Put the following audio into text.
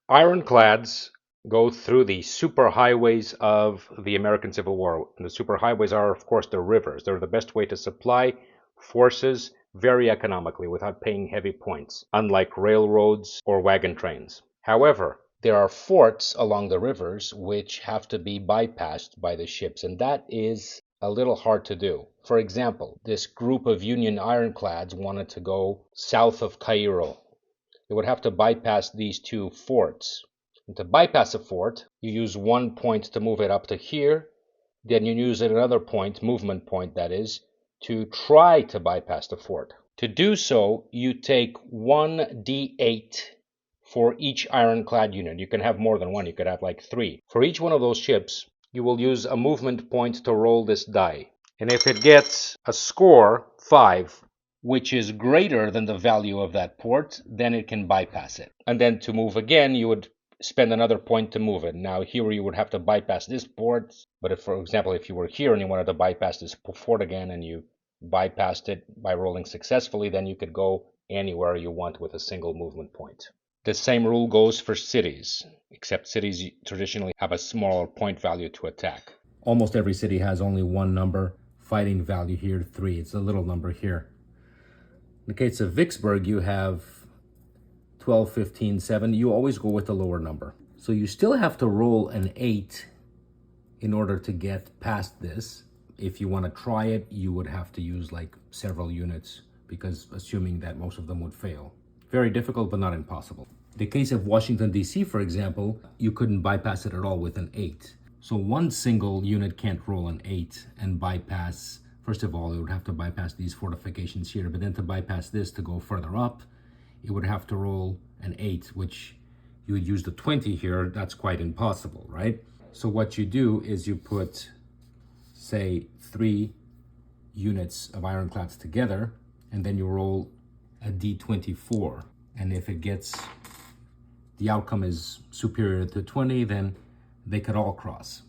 Ironclads go through the superhighways of the American Civil War. And the superhighways are, of course, the rivers. They're the best way to supply forces very economically without paying heavy points, unlike railroads or wagon trains. However, there are forts along the rivers which have to be bypassed by the ships, and that is a little hard to do. For example, this group of Union ironclads wanted to go south of Cairo. They would have to bypass these two forts. And to bypass a fort, you use one point to move it up to here, then you use another point, movement point that is, to try to bypass the fort. To do so, you take 1d8 for each ironclad unit. You can have more than one, you could have like 3. For each one of those ships, you will use a movement point to roll this die. And if it gets a score, 5, which is greater than the value of that port, then it can bypass it. And then to move again, you would spend another point to move it. Now here you would have to bypass this port, but if, for example, if you were here and you wanted to bypass this fort again and you bypassed it by rolling successfully, then you could go anywhere you want with a single movement point. The same rule goes for cities, except cities traditionally have a smaller point value to attack. Almost every city has only one number. Fighting value here, 3. It's a little number here. In the case of Vicksburg, you have 12, 15, 7. You always go with the lower number. So you still have to roll an 8 in order to get past this. If you want to try it, you would have to use like several units, because assuming that most of them would fail. Very difficult, but not impossible. In the case of Washington, D.C., for example, you couldn't bypass it at all with an 8. So one single unit can't roll an 8 and bypass. First of all, it would have to bypass these fortifications here, but then to bypass this to go further up, it would have to roll an 8, which you would use the 20 here. That's quite impossible, right? So what you do is you put, say, 3 units of ironclads together, and then you roll a d24. And if it gets, the outcome is superior to 20, then they could all cross.